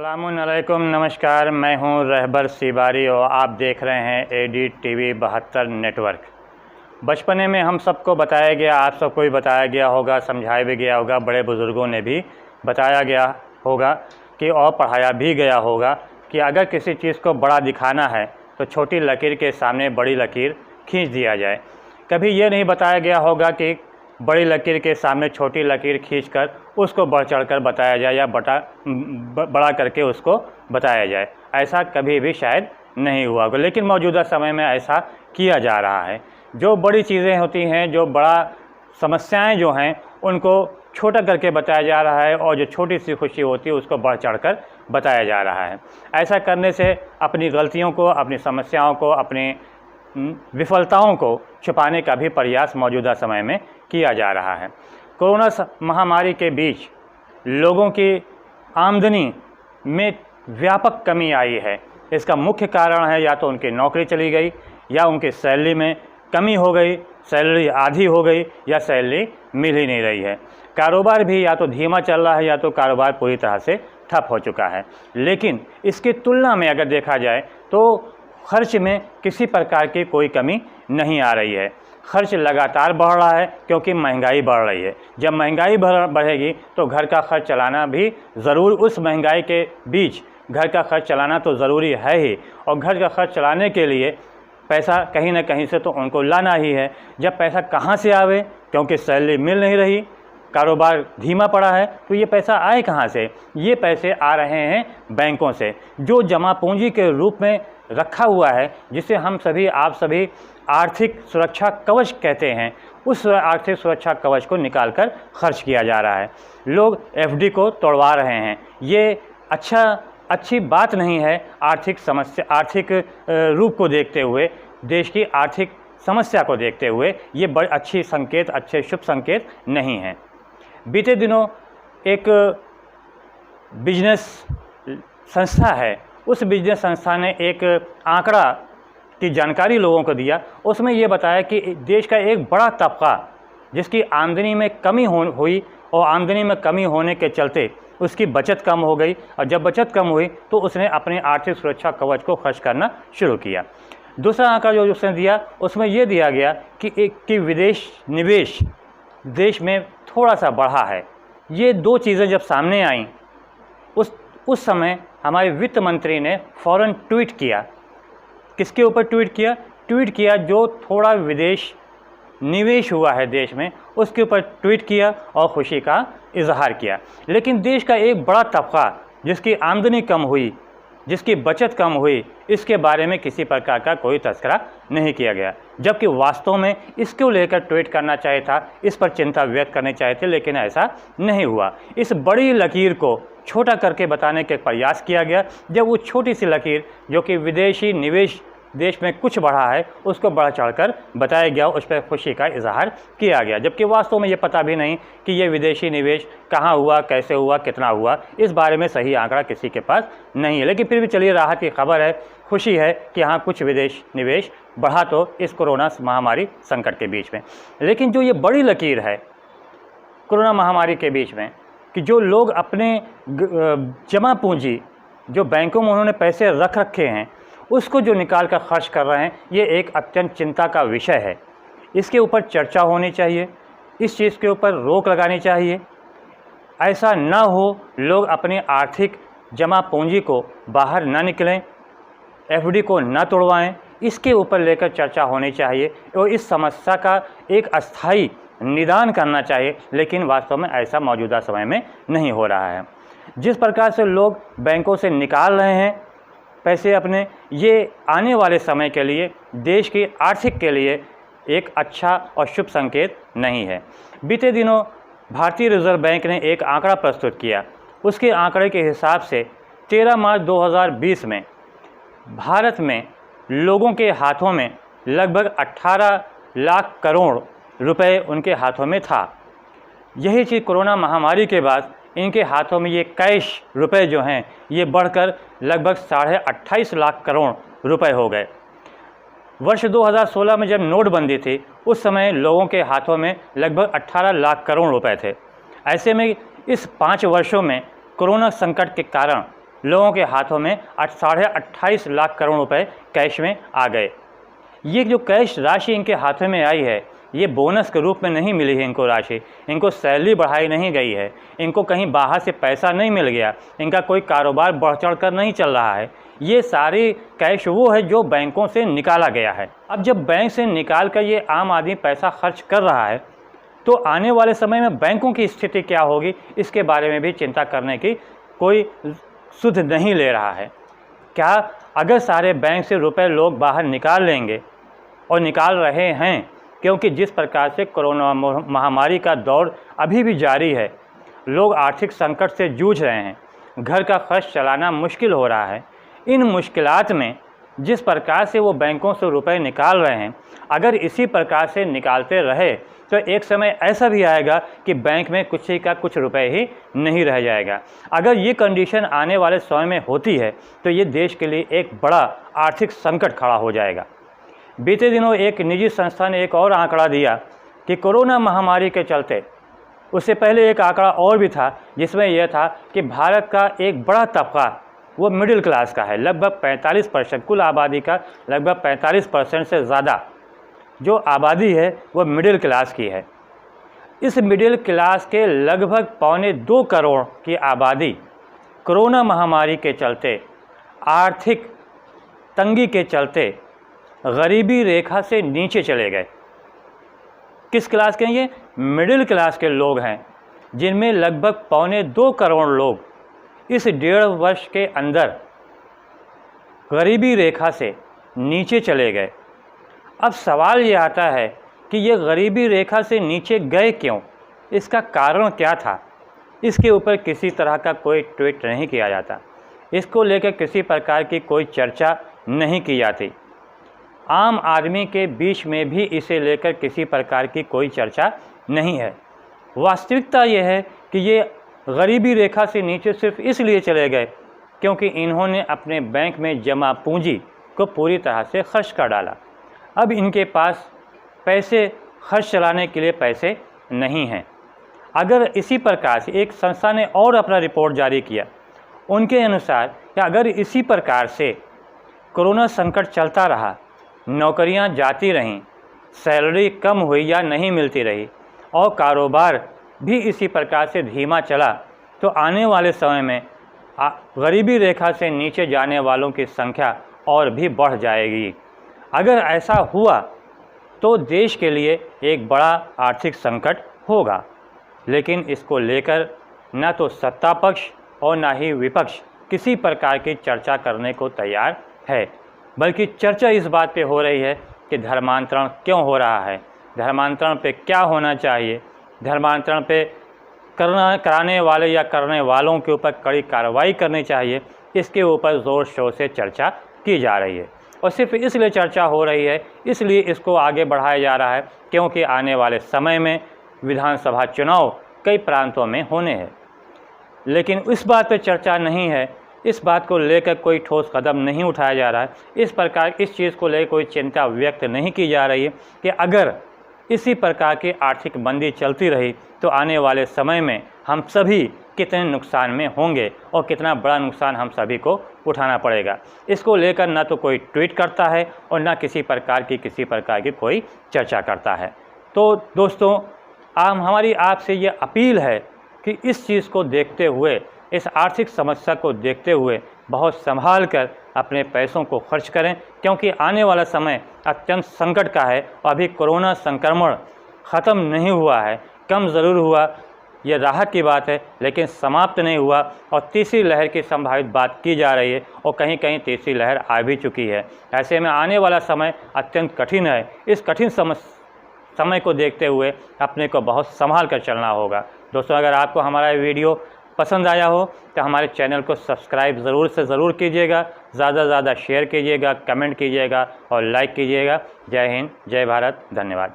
अस्सलामुअलैकुम, नमस्कार। मैं हूं रहबर सिबारी और आप देख रहे हैं एडी टीवी 72 नेटवर्क। बचपने में हम सबको बताया गया, आप सबको भी बताया गया होगा, समझाया भी गया होगा, बड़े बुज़ुर्गों ने भी बताया गया होगा कि और पढ़ाया भी गया होगा कि अगर किसी चीज़ को बड़ा दिखाना है तो छोटी लकीर के सामने बड़ी लकीर खींच दिया जाए। कभी ये नहीं बताया गया होगा कि बड़ी लकीर के सामने छोटी लकीर खींचकर उसको बढ़ चढ़कर बताया जाए या बड़ा करके उसको बताया जाए। ऐसा कभी भी शायद नहीं हुआ होगा, लेकिन मौजूदा समय में ऐसा किया जा रहा है। जो बड़ी चीज़ें होती हैं, जो बड़ा समस्याएं जो हैं, उनको छोटा करके बताया जा रहा है और जो छोटी सी खुशी होती है उसको बढ़ चढ़कर बताया जा रहा है। ऐसा करने से अपनी गलतियों को, अपनी समस्याओं को, अपनी विफलताओं को छुपाने का भी प्रयास मौजूदा समय में किया जा रहा है। कोरोना महामारी के बीच लोगों की आमदनी में व्यापक कमी आई है। इसका मुख्य कारण है या तो उनकी नौकरी चली गई या उनकी सैलरी में कमी हो गई, सैलरी आधी हो गई या सैलरी मिल ही नहीं रही है। कारोबार भी या तो धीमा चल रहा है या तो कारोबार पूरी तरह से ठप हो चुका है। लेकिन इसकी तुलना में अगर देखा जाए तो खर्च में किसी प्रकार की कोई कमी नहीं आ रही है। खर्च लगातार बढ़ रहा है क्योंकि महंगाई बढ़ रही है। जब महंगाई बढ़ेगी तो घर का खर्च चलाना भी ज़रूर, उस महंगाई के बीच घर का खर्च चलाना तो ज़रूरी है ही, और घर का खर्च चलाने के लिए पैसा कहीं ना कहीं से तो उनको लाना ही है। जब पैसा कहाँ से आवे, क्योंकि सैलरी मिल नहीं रही, कारोबार धीमा पड़ा है, तो ये पैसा आए कहाँ से? ये पैसे आ रहे हैं बैंकों से, जो जमा पूंजी के रूप में रखा हुआ है, जिसे हम सभी, आप सभी आर्थिक सुरक्षा कवच कहते हैं। उस आर्थिक सुरक्षा कवच को निकालकर खर्च किया जा रहा है। लोग एफडी को तोड़वा रहे हैं। ये अच्छी बात नहीं है। आर्थिक रूप को देखते हुए, देश की आर्थिक समस्या को देखते हुए ये बड़े अच्छे शुभ संकेत नहीं हैं। बीते दिनों एक बिजनेस संस्था है, उस बिजनेस संस्था ने एक आंकड़ा की जानकारी लोगों को दिया। उसमें ये बताया कि देश का एक बड़ा तबका जिसकी आमदनी में कमी हुई और आमदनी में कमी होने के चलते उसकी बचत कम हो गई, और जब बचत कम हुई तो उसने अपने आर्थिक सुरक्षा कवच को खर्च करना शुरू किया। दूसरा आंकड़ा जो उसने दिया, उसमें यह दिया गया कि विदेश निवेश देश में थोड़ा सा बढ़ा है। ये दो चीज़ें जब सामने आईं, उस समय हमारे वित्त मंत्री ने फ़ौरन ट्वीट किया। किसके ऊपर ट्वीट किया? जो थोड़ा विदेश निवेश हुआ है देश में, उसके ऊपर ट्वीट किया और खुशी का इजहार किया। लेकिन देश का एक बड़ा तबका जिसकी आमदनी कम हुई, जिसकी बचत कम हुई, इसके बारे में किसी प्रकार का कोई तस्करा नहीं किया गया, जबकि वास्तव में इसको लेकर ट्वीट करना चाहिए था, इस पर चिंता व्यक्त करनी चाहिए थी, लेकिन ऐसा नहीं हुआ। इस बड़ी लकीर को छोटा करके बताने के प्रयास किया गया, जब वो छोटी सी लकीर जो कि विदेशी निवेश देश में कुछ बढ़ा है, उसको बढ़ चढ़कर बताया गया, उस पर खुशी का इजहार किया गया, जबकि वास्तव में ये पता भी नहीं कि ये विदेशी निवेश कहाँ हुआ, कैसे हुआ, कितना हुआ। इस बारे में सही आंकड़ा किसी के पास नहीं है। लेकिन फिर भी चलिए, राहत की खबर है, खुशी है कि हाँ, कुछ विदेश निवेश बढ़ा तो इस कोरोना महामारी संकट के बीच में। लेकिन जो ये बड़ी लकीर है कोरोना महामारी के बीच में, कि जो लोग अपने जमा पूंजी जो बैंकों में उन्होंने पैसे रख रखे हैं, उसको जो निकाल कर खर्च कर रहे हैं, ये एक अत्यंत चिंता का विषय है। इसके ऊपर चर्चा होनी चाहिए, इस चीज़ के ऊपर रोक लगानी चाहिए। ऐसा ना हो, लोग अपनी आर्थिक जमा पूंजी को बाहर ना निकलें, एफडी को ना तोड़वाएं। इसके ऊपर लेकर चर्चा होनी चाहिए और इस समस्या का एक अस्थायी निदान करना चाहिए। लेकिन वास्तव में ऐसा मौजूदा समय में नहीं हो रहा है। जिस प्रकार से लोग बैंकों से निकाल रहे हैं पैसे अपने, ये आने वाले समय के लिए, देश की आर्थिक के लिए एक अच्छा और शुभ संकेत नहीं है। बीते दिनों भारतीय रिजर्व बैंक ने एक आंकड़ा प्रस्तुत किया। उसके आंकड़े के हिसाब से 13 मार्च 2020 में भारत में लोगों के हाथों में लगभग 18 लाख करोड़ रुपए उनके हाथों में था। यही चीज़ कोरोना महामारी के बाद इनके हाथों में ये कैश रुपए जो हैं, ये बढ़कर लगभग 28.5 लाख करोड़ रुपए हो गए। वर्ष 2016 में जब नोटबंदी थी, उस समय लोगों के हाथों में लगभग 18 लाख करोड़ रुपए थे। ऐसे में इस 5 वर्षों में कोरोना संकट के कारण लोगों के हाथों में 28.5 लाख करोड़ रुपए कैश में आ गए। ये जो कैश राशि इनके हाथों में आई है, ये बोनस के रूप में नहीं मिली है इनको राशि, इनको सैलरी बढ़ाई नहीं गई है, इनको कहीं बाहर से पैसा नहीं मिल गया, इनका कोई कारोबार बढ़ चढ़ कर नहीं चल रहा है। ये सारी कैश वो है जो बैंकों से निकाला गया है। अब जब बैंक से निकाल कर ये आम आदमी पैसा खर्च कर रहा है, तो आने वाले समय में बैंकों की स्थिति क्या होगी, इसके बारे में भी चिंता करने की कोई सुध नहीं ले रहा है। क्या अगर सारे बैंक से रुपए लोग बाहर निकाल लेंगे, और निकाल रहे हैं, क्योंकि जिस प्रकार से कोरोना महामारी का दौर अभी भी जारी है, लोग आर्थिक संकट से जूझ रहे हैं, घर का खर्च चलाना मुश्किल हो रहा है। इन मुश्किलात में जिस प्रकार से वो बैंकों से रुपए निकाल रहे हैं, अगर इसी प्रकार से निकालते रहे तो एक समय ऐसा भी आएगा कि बैंक में कुछ ही का कुछ रुपए ही नहीं रह जाएगा। अगर ये कंडीशन आने वाले समय में होती है तो ये देश के लिए एक बड़ा आर्थिक संकट खड़ा हो जाएगा। बीते दिनों एक निजी संस्था ने एक और आंकड़ा दिया कि कोरोना महामारी के चलते, उससे पहले एक आंकड़ा और भी था जिसमें यह था कि भारत का एक बड़ा तबका वो मिडिल क्लास का है। लगभग 45%, कुल आबादी का लगभग 45% से ज़्यादा जो आबादी है वो मिडिल क्लास की है। इस मिडिल क्लास के लगभग 1.25 करोड़ की आबादी कोरोना महामारी के चलते, आर्थिक तंगी के चलते गरीबी रेखा से नीचे चले गए। किस क्लास के हैं ये? मिडिल क्लास के लोग हैं, जिनमें लगभग 1.25 करोड़ लोग इस 1.5 वर्ष के अंदर गरीबी रेखा से नीचे चले गए। अब सवाल ये आता है कि ये गरीबी रेखा से नीचे गए क्यों, इसका कारण क्या था? इसके ऊपर किसी तरह का कोई ट्वीट नहीं किया जाता, इसको लेकर किसी प्रकार की कोई चर्चा नहीं की जाती। आम आदमी के बीच में भी इसे लेकर किसी प्रकार की कोई चर्चा नहीं है। वास्तविकता यह है कि ये गरीबी रेखा से नीचे सिर्फ इसलिए चले गए क्योंकि इन्होंने अपने बैंक में जमा पूंजी को पूरी तरह से खर्च कर डाला। अब इनके पास पैसे खर्च चलाने के लिए पैसे नहीं हैं। अगर इसी प्रकार से एक संस्था ने और अपना रिपोर्ट जारी किया, उनके अनुसार कि अगर इसी प्रकार से कोरोना संकट चलता रहा, नौकरियां जाती रहीं, सैलरी कम हुई या नहीं मिलती रही और कारोबार भी इसी प्रकार से धीमा चला, तो आने वाले समय में गरीबी रेखा से नीचे जाने वालों की संख्या और भी बढ़ जाएगी। अगर ऐसा हुआ तो देश के लिए एक बड़ा आर्थिक संकट होगा। लेकिन इसको लेकर न तो सत्ता पक्ष और न ही विपक्ष किसी प्रकार की चर्चा करने को तैयार है, बल्कि चर्चा इस बात पे हो रही है कि धर्मांतरण क्यों हो रहा है, धर्मांतरण पे क्या होना चाहिए, धर्मांतरण पे कराने वाले या करने वालों के ऊपर कड़ी कार्रवाई करनी चाहिए। इसके ऊपर ज़ोर शोर से चर्चा की जा रही है और सिर्फ इसलिए चर्चा हो रही है, इसलिए इसको आगे बढ़ाया जा रहा है क्योंकि आने वाले समय में विधानसभा चुनाव कई प्रांतों में होने हैं। लेकिन इस बात पर चर्चा नहीं है, इस बात को लेकर कोई ठोस कदम नहीं उठाया जा रहा है। इस प्रकार इस चीज़ को लेकर कोई चिंता व्यक्त नहीं की जा रही है कि अगर इसी प्रकार की आर्थिक मंदी चलती रही तो आने वाले समय में हम सभी कितने नुकसान में होंगे और कितना बड़ा नुकसान हम सभी को उठाना पड़ेगा। इसको लेकर ना तो कोई ट्वीट करता है और ना किसी प्रकार की कोई चर्चा करता है। तो दोस्तों, हमारी आपसे ये अपील है कि इस चीज़ को देखते हुए, इस आर्थिक समस्या को देखते हुए बहुत संभाल कर अपने पैसों को खर्च करें, क्योंकि आने वाला समय अत्यंत संकट का है। अभी कोरोना संक्रमण ख़त्म नहीं हुआ है, कम ज़रूर हुआ, यह राहत की बात है, लेकिन समाप्त नहीं हुआ और तीसरी लहर की संभावित बात की जा रही है और कहीं कहीं तीसरी लहर आ भी चुकी है। ऐसे में आने वाला समय अत्यंत कठिन है। इस कठिन समय को देखते हुए अपने को बहुत संभाल कर चलना होगा। दोस्तों, अगर आपको हमारा वीडियो पसंद आया हो तो हमारे चैनल को सब्सक्राइब ज़रूर से ज़रूर कीजिएगा, ज़्यादा से ज़्यादा शेयर कीजिएगा, कमेंट कीजिएगा और लाइक कीजिएगा। जय हिंद, जय भारत, धन्यवाद।